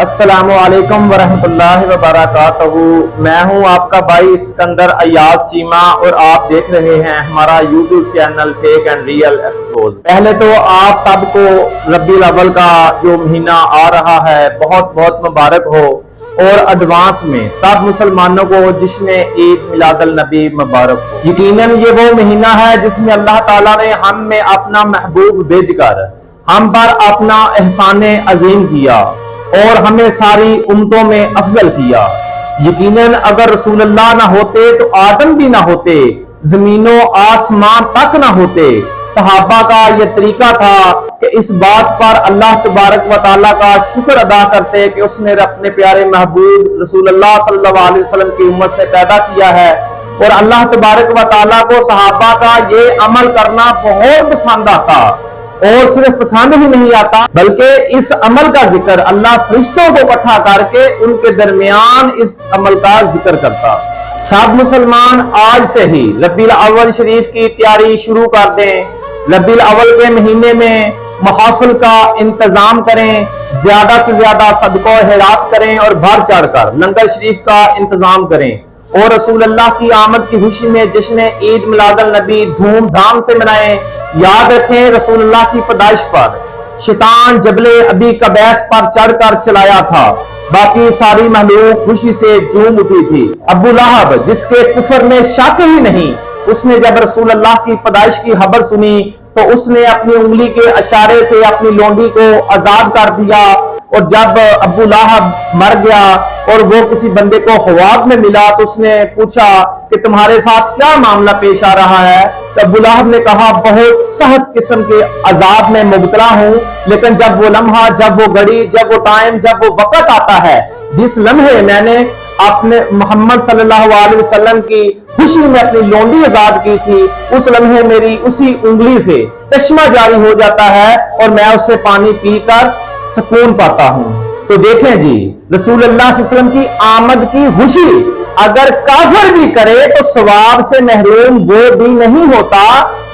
السلام علیکم ورحمۃ اللہ وبرکاتہ۔ میں ہوں آپ کا بھائی اسکندر ایاز چیمہ اور آپ دیکھ رہے ہیں ہمارا YouTube channel fake and real expose. پہلے تو آپ سب کو ربیع الاول کا جو مہینہ آ رہا ہے بہت بہت مبارک ہو، اور ایڈوانس میں سب مسلمانوں کو جشن عید میلاد النبی مبارک ہو۔ یقیناً یہ وہ مہینہ ہے جس میں اللہ تعالیٰ نے ہم میں اپنا محبوب بھیج کر ہم پر اپنا احسان عظیم کیا اور ہمیں ساری امتوں میں افضل کیا۔ یقیناً اگر رسول اللہ نہ ہوتے تو آدم بھی نہ ہوتے، زمین و آسمان تک نہ ہوتے۔ صحابہ کا یہ طریقہ تھا کہ اس بات پر اللہ تبارک و تعالیٰ کا شکر ادا کرتے کہ اس نے اپنے پیارے محبوب رسول اللہ صلی اللہ علیہ وسلم کی امت سے پیدا کیا ہے، اور اللہ تبارک و تعالیٰ کو صحابہ کا یہ عمل کرنا بہت پسند آتا، اور صرف پسند ہی نہیں آتا بلکہ اس عمل کا ذکر اللہ فرشتوں کو اکٹھا کر کے ان کے درمیان اس عمل کا ذکر کرتا۔ سب مسلمان آج سے ہی ربیع الاول شریف کی تیاری شروع کر دیں۔ ربیع الاول کے مہینے میں محافل کا انتظام کریں، زیادہ سے زیادہ صدقہ و خیرات کریں اور بڑھ چڑھ کر لنگر شریف کا انتظام کریں، اور رسول اللہ کی آمد کی خوشی میں جشن عید میلاد النبی دھوم دھام سے منائیں۔ یاد رکھیں رسول اللہ کی پیدائش پر شیطان جبل ابی قبیس پر چڑھ کر چلایا تھا، باقی ساری مخلوق خوشی سے جھوم اٹھی تھی۔ ابو لہب جس کے کفر میں شک ہی نہیں، اس نے جب رسول اللہ کی پیدائش کی خبر سنی تو اس نے اپنی انگلی کے اشارے سے اپنی لونڈی کو آزاد کر دیا، اور جب ابو لہب مر گیا اور وہ کسی بندے کو خواب میں ملا تو اس نے پوچھا کہ تمہارے ساتھ کیا معاملہ پیش آ رہا ہے؟ تو ابو لہب نے کہا بہت سخت قسم کے عذاب میں مبتلا ہوں، لیکن جب وہ لمحہ، جب وہ گھڑی، جب وہ ٹائم، جب وہ وقت آتا ہے جس لمحے میں نے اپنے محمد صلی اللہ علیہ وسلم کی خوشی میں اپنی لونڈی آزاد کی تھی، اس لمحے میری اسی انگلی سے چشمہ جاری ہو جاتا ہے اور میں اسے پانی پی کر سکون پاتا ہوں۔ تو دیکھیں جی، رسول اللہ صلی اللہ علیہ وسلم کی آمد کی خوشی اگر کافر بھی کرے تو ثواب سے محروم وہ بھی نہیں ہوتا،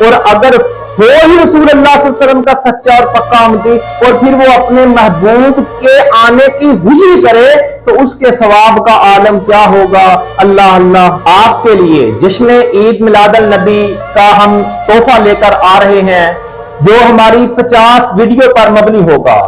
اور اگر ہو ہی رسول اللہ صلی اللہ علیہ وسلم کا سچا اور پکا امتی اور پھر وہ اپنے محبوب کے آنے کی خوشی کرے تو اس کے ثواب کا عالم کیا ہوگا۔ اللہ اللہ، آپ کے لیے جشن عید میلاد النبی کا ہم تحفہ لے کر آ رہے ہیں جو ہماری 50 ویڈیو پر مبنی ہوگا۔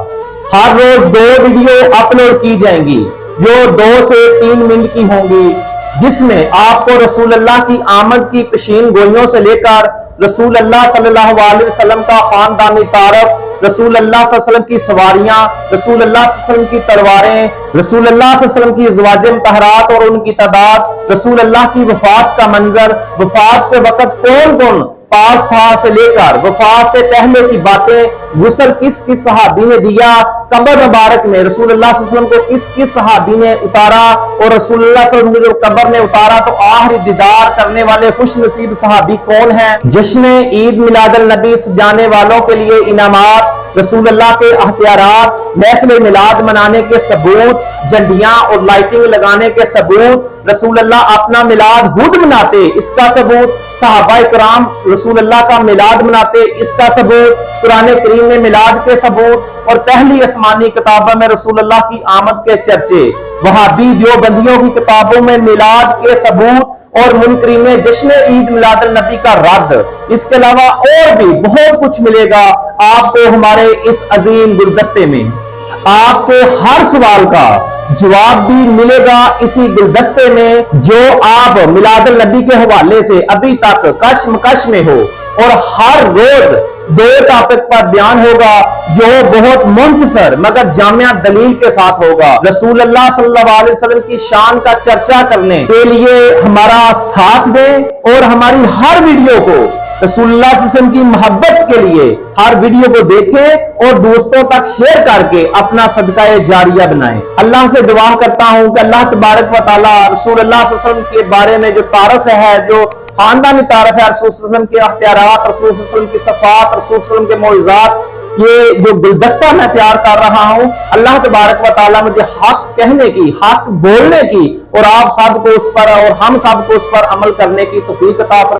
ہر روز 2 ویڈیو اپلوڈ کی جائیں گی جو 2 سے 3 منٹ کی ہوں گی، جس میں آپ کو رسول اللہ کی آمد کی پیشین گوئیوں سے لے کر رسول اللہ صلی اللہ علیہ وسلم کا خاندانی تعارف، رسول اللہ صلی اللہ علیہ وسلم کی سواریاں، رسول اللہ صلی اللہ علیہ وسلم کی تلواریں، رسول اللہ صلی اللہ علیہ وسلم کی ازواج مطہرات اور ان کی تعداد، رسول اللہ کی وفات کا منظر، وفات کے وقت کون کون پاس تھا سے لے کر وفات سے پہلے کی باتیں، غسل کس کس صحابی نے دیا، قبر مبارک میں رسول اللہ صلی اللہ علیہ وسلم کو کس کس صحابی نے اتارا، اور رسول اللہ صلی اللہ علیہ وسلم کو جب قبر نے اتارا تو آخری دیدار کرنے والے خوش نصیب صحابی کون ہیں۔ جشن عید میلاد النبی سجانے والوں کے لیے انعامات، رسول اللہ کے اختیارات، محفل میلاد منانے کے ثبوت، جھنڈیاں اور لائٹنگ لگانے کے ثبوت، رسول اللہ اپنا میلاد خود مناتے اس کا ثبوت، صحابہ کرام رسول اللہ کا میلاد مناتے اس کا ثبوت، قرآن کریم میں میلاد کے ثبوت، اور پہلی آسمانی کتابوں میں رسول اللہ کی آمد کے چرچے، وہابی دیوبندیوں کی کتابوں میں میلاد کے ثبوت، اور منکرین جشن عید میلاد النبی کا رد۔ اس کے علاوہ اور بھی بہت کچھ ملے گا آپ کو ہمارے اس عظیم گلدستے میں۔ آپ کے ہر سوال کا جواب بھی ملے گا اسی گلدستے میں جو آپ میلاد النبی کے حوالے سے ابھی تک کشمکش میں ہو، اور ہر روز 2 ٹاپک پر بیان ہوگا جو بہت منتصر مگر جامع دلیل کے ساتھ ہوگا۔ رسول اللہ صلی اللہ علیہ وسلم کی شان کا چرچا کرنے کے لیے ہمارا ساتھ دیں، اور ہماری ہر ویڈیو کو رسول اللہ صلی اللہ علیہ وسلم کی محبت کے لیے ہر ویڈیو کو دیکھیں اور دوستوں تک شیئر کر کے اپنا صدقہ جاریہ بنائیں۔ اللہ سے دعا کرتا ہوں کہ اللہ تبارک و تعالی رسول اللہ صلی اللہ علیہ وسلم کے بارے میں جو تعارف ہے، جو خاندانی تعارف ہے، رسول صلی اللہ علیہ وسلم کے اختیارات، رسول صلی اللہ علیہ وسلم کی صفات، رسول صلی اللہ علیہ وسلم کے معجزات، یہ جو گلدستہ میں تیار کر رہا ہوں، اللہ تبارک و تعالی مجھے حق کہنے کی، حق بولنے کی، اور آپ سب کو اس پر اور ہم سب کو اس پر عمل کرنے کی توفیق عطا فرمائے۔